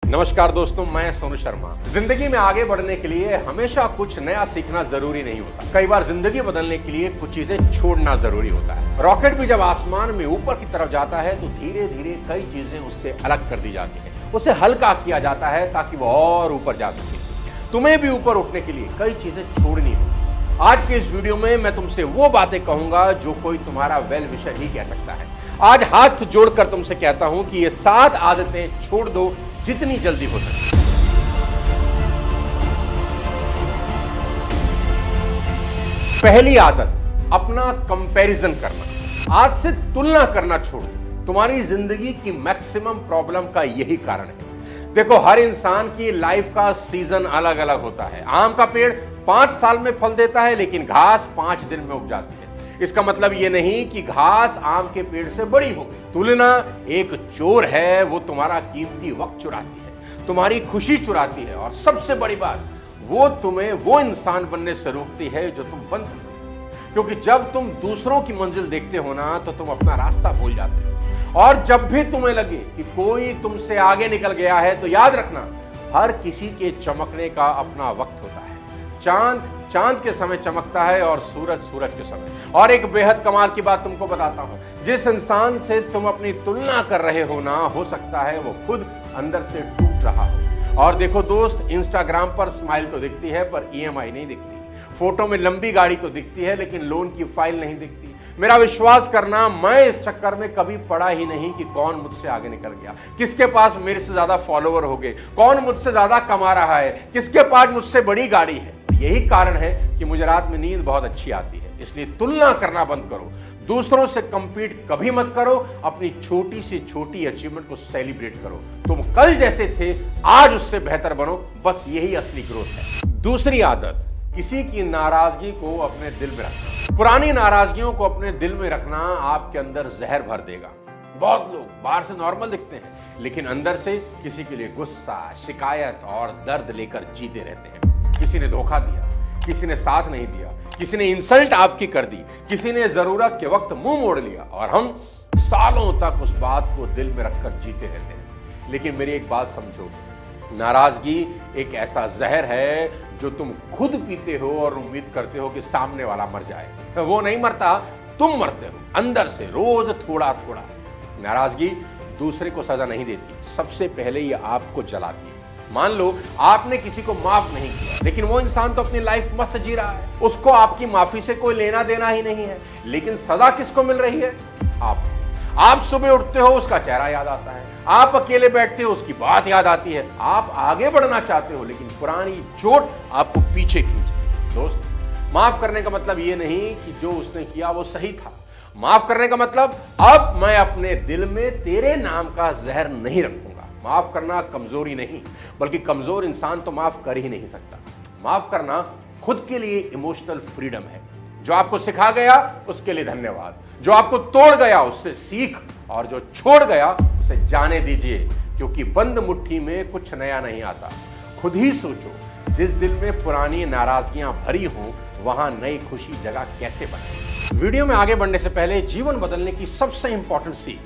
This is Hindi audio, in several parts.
नमस्कार दोस्तों, मैं सोनू शर्मा। जिंदगी में आगे बढ़ने के लिए हमेशा कुछ नया सीखना जरूरी नहीं होता। कई बार जिंदगी बदलने के लिए कुछ चीजें छोड़ना जरूरी होता है। रॉकेट भी जब आसमान में ऊपर की तरफ जाता है तो धीरे धीरे कई चीजें उससे अलग कर दी जाती है, उसे हल्का किया जाता है ताकि वो और ऊपर जा सके। तुम्हें भी ऊपर उठने के लिए कई चीजें छोड़नी होगी। आज के इस वीडियो में मैं तुमसे वो बातें कहूंगा जो कोई तुम्हारा वेल विशर ही कह सकता है। आज हाथ जोड़कर तुमसे कहता हूं कि ये 7 आदतें छोड़ दो जितनी जल्दी हो सके। पहली आदत, अपना कंपैरिजन करना। आज से तुलना करना छोड़ दो। तुम्हारी जिंदगी की मैक्सिमम प्रॉब्लम का यही कारण है। देखो, हर इंसान की लाइफ का सीजन अलग अलग होता है। आम का पेड़ 5 साल में फल देता है, लेकिन घास 5 दिन में उग जाती है। इसका मतलब यह नहीं कि घास आम के पेड़ से बड़ी हो गई। तुलना एक चोर है, वो तुम्हारा कीमती वक्त चुराती है, तुम्हारी खुशी चुराती है, और सबसे बड़ी बात, वो तुम्हें वो इंसान बनने से रोकती है जो तुम बन सकते हो। क्योंकि जब तुम दूसरों की मंजिल देखते हो ना, तो तुम अपना रास्ता भूल जाते हो। और जब भी तुम्हें लगे कि कोई तुमसे आगे निकल गया है, तो याद रखना, हर किसी के चमकने का अपना वक्त होता है। चांद के समय चमकता है और सूरज के समय। और एक बेहद कमाल की बात तुमको बताता हूं, जिस इंसान से तुम अपनी तुलना कर रहे हो ना, हो सकता है वो खुद अंदर से टूट रहा हो। और देखो दोस्त, इंस्टाग्राम पर स्माइल तो दिखती है पर EMI नहीं दिखती। फोटो में लंबी गाड़ी तो दिखती है लेकिन लोन की फाइल नहीं दिखती। मेरा विश्वास करना, मैं इस चक्कर में कभी पड़ा ही नहीं कि कौन मुझसे आगे निकल गया, किसके पास मेरे से ज्यादा फॉलोवर हो गए, कौन मुझसे ज्यादा कमा रहा है, किसके पास मुझसे बड़ी गाड़ी है। यही कारण है कि मुझे रात में नींद बहुत अच्छी आती है। इसलिए तुलना करना बंद करो, दूसरों से कंपीट कभी मत करो, अपनी छोटी से छोटी अचीवमेंट को सेलिब्रेट करो। तुम कल जैसे थे, आज उससे बेहतर बनो, बस यही असली ग्रोथ है। दूसरी आदत, किसी की नाराजगी को अपने दिल में रखना। पुरानी नाराजगियों को अपने दिल में रखना आपके अंदर जहर भर देगा। बहुत लोग बाहर से नॉर्मल दिखते हैं, लेकिन अंदर से किसी के लिए गुस्सा, शिकायत और दर्द लेकर जीते रहते हैं। किसी ने धोखा दिया, किसी ने साथ नहीं दिया, किसी ने इंसल्ट आपकी कर दी, किसी ने जरूरत के वक्त मुंह मोड़ लिया, और हम सालों तक उस बात को दिल में रखकर जीते रहते हैं। लेकिन मेरी एक बात समझो, नाराजगी एक ऐसा जहर है जो तुम खुद पीते हो और उम्मीद करते हो कि सामने वाला मर जाए। वो नहीं मरता, तुम मरते हो अंदर से, रोज थोड़ा थोड़ा। नाराजगी दूसरे को सजा नहीं देती, सबसे पहले ये आपको जलाती है। मान लो आपने किसी को माफ नहीं किया, लेकिन वो इंसान तो अपनी लाइफ मस्त जी रहा है, उसको आपकी माफी से कोई लेना देना ही नहीं है। लेकिन सजा किसको मिल रही है? आप सुबह उठते हो, उसका चेहरा याद आता है, आप अकेले बैठते हो, उसकी बात याद आती है, आप आगे बढ़ना चाहते हो, लेकिन पुरानी चोट आपको पीछे खींचती है। दोस्त, माफ करने का मतलब ये नहीं कि जो उसने किया वो सही था। माफ करने का मतलब, अब मैं अपने दिल में तेरे नाम का जहर नहीं रखूंगा। माफ करना कमजोरी नहीं, बल्कि कमजोर इंसान तो माफ कर ही नहीं सकता। माफ करना खुद के लिए इमोशनल फ्रीडम है। जो आपको सिखा गया उसके लिए धन्यवाद, जो आपको तोड़ गया उससे सीख, और जो छोड़ गया उसे जाने दीजिए, क्योंकि बंद मुट्ठी में कुछ नया नहीं आता। खुद ही सोचो, जिस दिल में पुरानी नाराजगियां भरी हो, वहां नई खुशी जगह कैसे बने। वीडियो में आगे बढ़ने से पहले, जीवन बदलने की सबसे इंपॉर्टेंट सीख,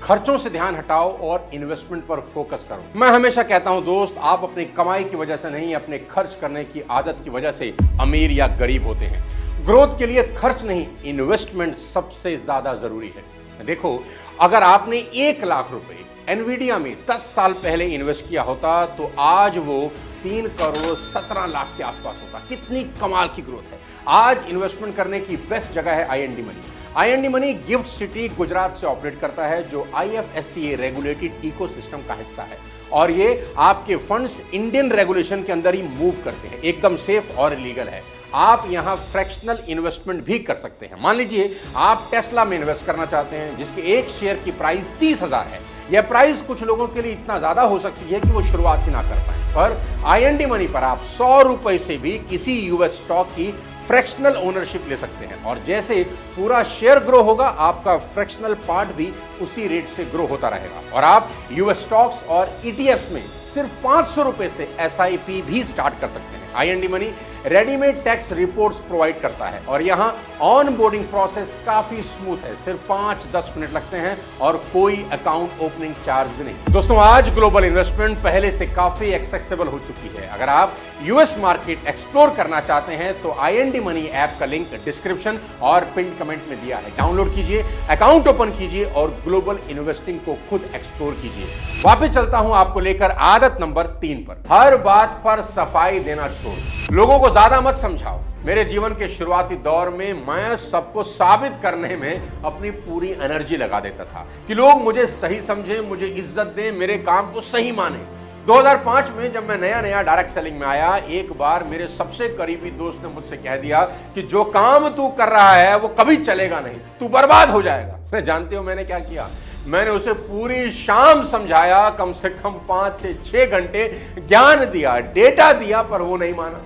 खर्चों से ध्यान हटाओ और इन्वेस्टमेंट पर फोकस करो। मैं हमेशा कहता हूं दोस्त, आप अपनी कमाई की वजह से नहीं, अपने खर्च करने की आदत की वजह से अमीर या गरीब होते हैं। ग्रोथ के लिए खर्च नहीं, इन्वेस्टमेंट सबसे ज्यादा जरूरी है। देखो, अगर आपने 1 लाख रुपए एनवीडिया में 10 साल पहले इन्वेस्ट किया होता, तो आज वो 3 करोड़ 17 लाख के आसपास होता। कितनी कमाल की ग्रोथ है। आज इन्वेस्टमेंट करने की बेस्ट जगह है IND money. IND money gift city Gujarat से ऑपरेट करता है, जो IFSCA रेगुलेटेड इकोसिस्टम का हिस्सा है, और ये आपके फंड्स इंडियन रेगुलेशन के अंदर ही मूव करते हैं। एकदम सेफ और लीगल है। आप यहां फ्रैक्शनल इन्वेस्टमेंट भी कर सकते हैं। मान लीजिए आप टेस्ला में इन्वेस्ट करना चाहते हैं, जिसके एक शेयर की प्राइस 30,000 है। यह प्राइस कुछ लोगों के लिए इतना ज्यादा हो सकती है कि वो शुरुआत ही ना कर पाए, पर IND मनी पर आप 100 रुपए से भी किसी US स्टॉक की फ्रैक्शनल ओनरशिप ले सकते हैं, और जैसे पूरा शेयर ग्रो होगा, आपका फ्रैक्शनल पार्ट भी उसी रेट से ग्रो होता रहेगा। और आप US स्टॉक्स और ETFs में सिर्फ 500 रुपए से SIP भी स्टार्ट कर सकते हैं। IND money readymade tax reports provide करता है और यहां ऑन बोर्डिंग प्रोसेस काफी स्मूथ है, सिर्फ 5-10 मिनट लगते हैं और कोई अकाउंट ओपनिंग चार्ज भी नहीं। दोस्तों, आज ग्लोबल इन्वेस्टमेंट पहले से काफी एक्सेसिबल हो चुकी है। अगर आप यूएस मार्केट एक्सप्लोर करना चाहते हैं तो IND मनी ऐप का लिंक डिस्क्रिप्शन और पिन कमेंट में दिया है। डाउनलोड कीजिए, अकाउंट ओपन कीजिए और ग्लोबल इन्वेस्टिंग को खुद एक्सप्लोर कीजिए। वापस चलता हूं आपको लेकर आदत नंबर 3 पर। हर बात पर सफाई देना छोड़ो। लोगों को ज्यादा मत समझाओ। मेरे जीवन के शुरुआती दौर में मैं सबको साबित करने में अपनी पूरी एनर्जी लगा देता था कि लोग मुझे सही समझें, मुझे इज्जत दें, मेरे काम को सही माने। 2005 में जब मैं नया डायरेक्ट सेलिंग में आया, एक बार मेरे सबसे करीबी दोस्त ने मुझसे कह दिया कि जो काम तू कर रहा है वो कभी चलेगा नहीं, तू बर्बाद हो जाएगा। मैं जानते हो मैंने क्या किया? मैंने उसे पूरी शाम समझाया, कम से कम 5 से 6 घंटे ज्ञान दिया, डेटा दिया, पर वो नहीं माना।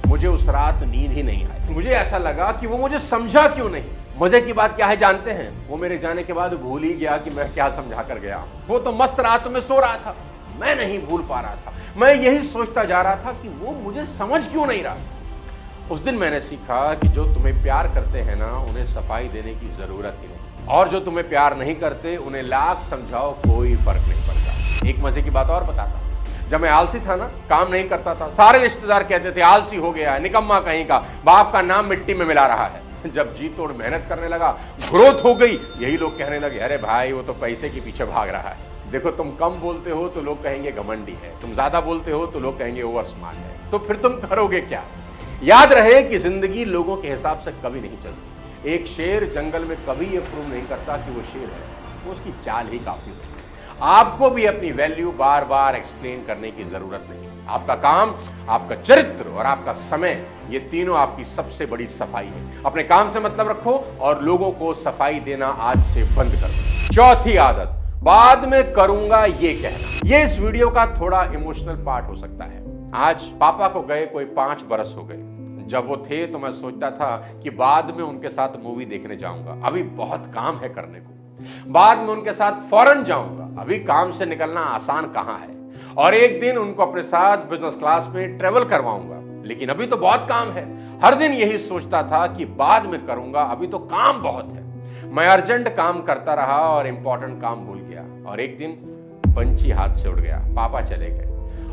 मुझे उस रात नींद ही नहीं आई। मुझे ऐसा लगा कि वो मुझे समझा क्यों नहीं। मजे की बात क्या है जानते हैं? वो मेरे जाने के बाद भूल ही गया कि मैं क्या समझा कर गया। वो तो मस्त रात में सो रहा था, मैं नहीं भूल पा रहा था। मैं यही सोचता जा रहा था कि वो मुझे समझ क्यों नहीं रहा। उस दिन मैंने सीखा कि जो तुम्हें प्यार करते हैं ना, उन्हें सफाई देने की जरूरत ही नहीं, और जो तुम्हें प्यार नहीं करते उन्हें लाख समझाओ कोई फर्क नहीं पड़ता। एक मजे की बात और बताता। जब मैं आलसी था ना, काम नहीं करता था, सारे रिश्तेदार कहते थे आलसी हो गया है, निकम्मा कहीं का, बाप का नाम मिट्टी में मिला रहा है। जब जी तोड़ मेहनत करने लगा, ग्रोथ हो गई, यही लोग कहने लगे अरे भाई वो तो पैसे के पीछे भाग रहा है। देखो, तुम कम बोलते हो तो लोग कहेंगे घमंडी है, तुम ज्यादा बोलते हो तो लोग कहेंगे ओवर स्मार्ट है। तो फिर तुम करोगे क्या? याद रहे कि जिंदगी लोगों के हिसाब से कभी नहीं चलती। एक शेर जंगल में कभी यह प्रूव नहीं करता कि वो शेर है, वो उसकी चाल ही काफी होती है। आपको भी अपनी वैल्यू बार बार एक्सप्लेन करने की जरूरत नहीं। आपका काम, आपका चरित्र और आपका समय, ये तीनों आपकी सबसे बड़ी सफाई है। अपने काम से मतलब रखो और लोगों को सफाई देना आज से बंद कर दो। चौथी आदत, बाद में करूंगा ये कहना। ये इस वीडियो का थोड़ा इमोशनल पार्ट हो सकता है। आज पापा को गए कोई 5 बरस हो गए। जब वो थे तो मैं सोचता था कि बाद में उनके साथ मूवी देखने जाऊंगा, अभी बहुत काम है करने को। बाद में उनके साथ फॉरेन जाऊंगा, अभी काम से निकलना आसान कहां है। और एक दिन उनको अपने साथ बिजनेस क्लास में ट्रेवल करवाऊंगा, लेकिन अभी तो बहुत काम है। हर दिन यही सोचता था कि बाद में करूंगा, अभी तो काम बहुत है। मैं अर्जेंट काम करता रहा और इंपॉर्टेंट काम भूल गया। और एक दिन पंछी हाथ से उड़ गया, पापा चले गए।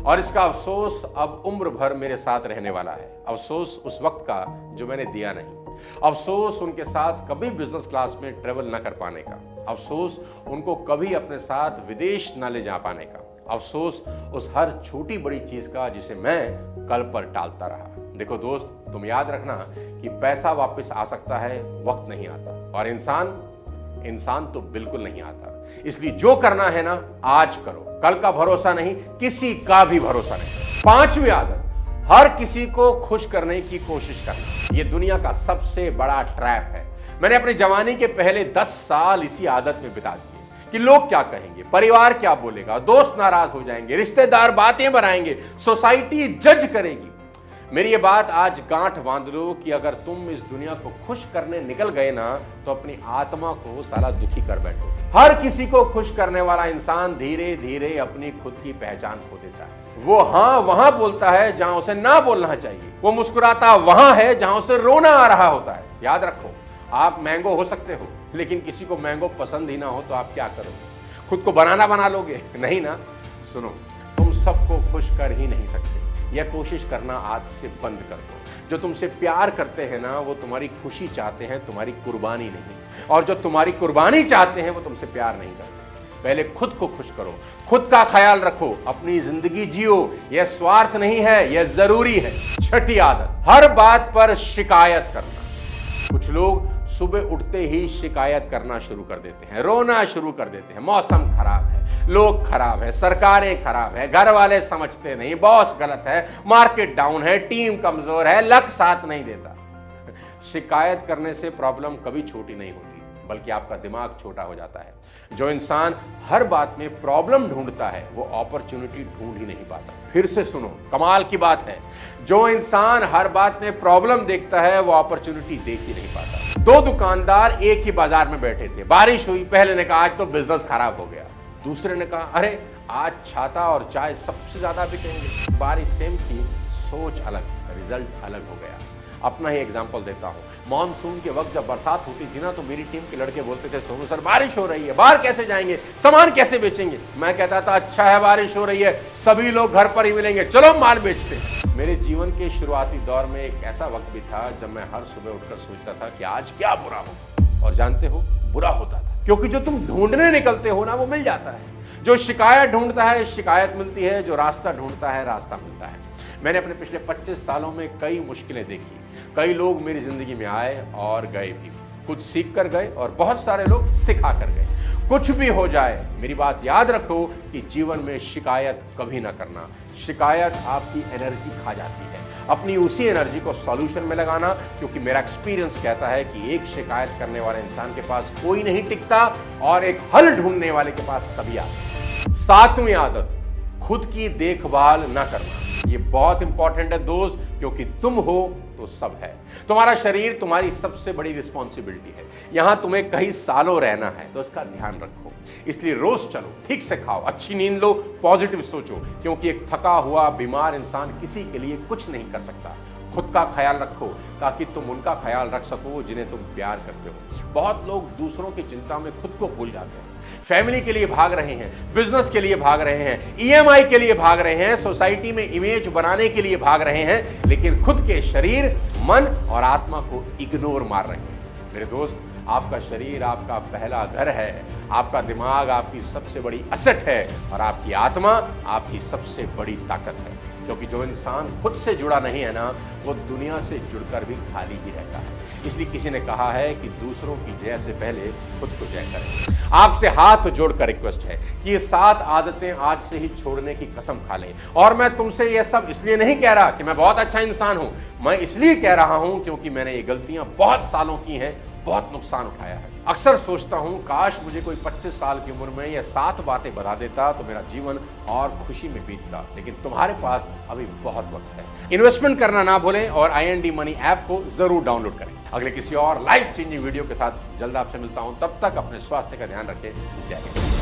और इसका अफसोस अब उम्र भर मेरे साथ रहने वाला है। अफसोस उस वक्त का जो मैंने दिया नहीं। अफसोस उनके साथ कभी बिजनेस क्लास में ट्रेवल न कर पाने का। अफसोस उनको कभी अपने साथ विदेश न ले जा पाने का। अफसोस उस हर छोटी बड़ी चीज का जिसे मैं कल पर टालता रहा। देखो दोस्त, तुम याद रखना कि पैसा वापस आ सकता है, वक्त नहीं आता। और इंसान तो बिल्कुल नहीं आता। इसलिए जो करना है ना, आज करो। कल का भरोसा नहीं, किसी का भी भरोसा नहीं। 5वीं आदत, हर किसी को खुश करने की कोशिश करना। यह दुनिया का सबसे बड़ा ट्रैप है। मैंने अपनी जवानी के पहले 10 साल इसी आदत में बिता दिए कि लोग क्या कहेंगे, परिवार क्या बोलेगा, दोस्त नाराज हो जाएंगे, रिश्तेदार बातें बनाएंगे, सोसाइटी जज करेगी। मेरी ये बात आज गांठ बांध लो कि अगर तुम इस दुनिया को खुश करने निकल गए ना, तो अपनी आत्मा को साला दुखी कर बैठो। हर किसी को खुश करने वाला इंसान धीरे धीरे अपनी खुद की पहचान खो देता है। वो हाँ वहां बोलता है जहां उसे ना बोलना चाहिए। वो मुस्कुराता वहां है जहां उसे रोना आ रहा होता है। याद रखो, आप मैंगो हो सकते हो, लेकिन किसी को मैंगो पसंद ही ना हो तो आप क्या करोगे? खुद को बनाना बना लोगे? नहीं ना। सुनो, तुम सबको खुश कर ही नहीं सकते। यह कोशिश करना आज से बंद कर दो। जो तुमसे प्यार करते हैं ना, वो तुम्हारी खुशी चाहते हैं, तुम्हारी कुर्बानी नहीं। और जो तुम्हारी कुर्बानी चाहते हैं वो तुमसे प्यार नहीं करते। पहले खुद को खुश करो, खुद का ख्याल रखो, अपनी जिंदगी जियो। यह स्वार्थ नहीं है, यह जरूरी है। 6ठी आदत, हर बात पर शिकायत करना। कुछ लोग सुबह उठते ही शिकायत करना शुरू कर देते हैं, रोना शुरू कर देते हैं। मौसम खराब है, लोग खराब है, सरकारें खराब है, घर वाले समझते नहीं, बॉस गलत है, मार्केट डाउन है, टीम कमजोर है, लक साथ नहीं देता। शिकायत करने से प्रॉब्लम कभी छोटी नहीं होती, बल्कि आपका दिमाग छोटा हो जाता है। जो इंसान हर बात में प्रॉब्लम ढूंढता है, वो अपॉर्चुनिटी ढूंढ ही नहीं पाता। फिर से सुनो, कमाल की बात है। जो इंसान हर बात में प्रॉब्लम देखता है, वो अपॉर्चुनिटी देख ही नहीं पाता। 2 दुकानदार एक ही बाजार में बैठे थे। बारिश हुई, पहले ने कहा आज तो बिजनेस खराब हो गया। दूसरे ने कहा अरे आज छाता और चाय सबसे ज्यादा बिकेंगे। बारिश सेम थी, सोच अलग, रिजल्ट अलग हो गया। अपना ही एग्जाम्पल देता हूं, मॉनसून के वक्त जब बरसात होती थी ना, तो मेरी टीम के लड़के बोलते थे, सोनू सर बारिश हो रही है, बाहर कैसे जाएंगे, सामान कैसे बेचेंगे। मैं कहता था अच्छा है बारिश हो रही है, सभी लोग घर पर ही मिलेंगे, चलो माल बेचते हैं। मेरे जीवन के शुरुआती दौर में एक ऐसा वक्त भी था जब मैं हर सुबह उठकर सोचता था कि आज क्या बुरा हो, और जानते हो बुरा होता था, क्योंकि जो तुम ढूंढने निकलते हो ना वो मिल जाता है। जो शिकायत ढूंढता है शिकायत मिलती है, जो रास्ता ढूंढता है रास्ता मिलता है। मैंने अपने पिछले 25 सालों में कई मुश्किलें देखी, कई लोग मेरी जिंदगी में आए और गए भी, कुछ सीख कर गए और बहुत सारे लोग सिखा कर गए। कुछ भी हो जाए, मेरी बात याद रखो कि जीवन में शिकायत कभी ना करना। शिकायत आपकी एनर्जी खा जाती है। अपनी उसी एनर्जी को सॉल्यूशन में लगाना, क्योंकि मेरा एक्सपीरियंस कहता है कि एक शिकायत करने वाले इंसान के पास कोई नहीं टिकता और एक हल ढूंढने वाले के पास सभी आते हैं। 7वीं आदत, खुद की देखभाल ना करना। ये बहुत इंपॉर्टेंट है दोस्त, क्योंकि तुम हो तो सब है। तुम्हारा शरीर तुम्हारी सबसे बड़ी रिस्पॉन्सिबिलिटी है। यहां तुम्हें कई सालों रहना है, तो इसका ध्यान रखो। इसलिए रोज चलो, ठीक से खाओ, अच्छी नींद लो, पॉजिटिव सोचो, क्योंकि एक थका हुआ बीमार इंसान किसी के लिए कुछ नहीं कर सकता। खुद का ख्याल रखो ताकि तुम उनका ख्याल रख सको जिन्हें तुम प्यार करते हो। बहुत लोग दूसरों की चिंता में खुद को भूल जाते हैं। फैमिली के लिए भाग रहे हैं, बिजनेस के लिए भाग रहे हैं, ईएमआई के लिए भाग रहे हैं, सोसाइटी में इमेज बनाने के लिए भाग रहे हैं, लेकिन खुद के शरीर, मन और आत्मा को इग्नोर मार रहे हैं। मेरे दोस्त, आपका शरीर आपका पहला घर है, आपका दिमाग आपकी सबसे बड़ी असेट है और आपकी आत्मा आपकी सबसे बड़ी ताकत है। क्योंकि जो इंसान खुद से जुड़ा नहीं है ना, वो दुनिया से जुड़कर भी खाली ही रहता है। इसलिए किसी ने कहा है कि दूसरों की जय से पहले खुद को जय करें। आपसे हाथ जोड़कर रिक्वेस्ट है कि ये 7 आदतें आज से ही छोड़ने की कसम खा लें। और मैं तुमसे ये सब इसलिए नहीं कह रहा कि मैं बहुत अच्छा इंसान हूं, मैं इसलिए कह रहा हूं क्योंकि मैंने ये गलतियां बहुत सालों की हैं, बहुत नुकसान उठाया है। अक्सर सोचता हूं काश मुझे कोई 25 साल की उम्र में ये 7 बातें बता देता तो मेरा जीवन और खुशी में बीतता, लेकिन तुम्हारे पास अभी बहुत वक्त है। इन्वेस्टमेंट करना ना भूलें और IND मनी ऐप को जरूर डाउनलोड करें। अगले किसी और लाइफ चेंजिंग वीडियो के साथ जल्द आपसे मिलता हूं, तब तक अपने स्वास्थ्य का ध्यान रखें। जय हिंद।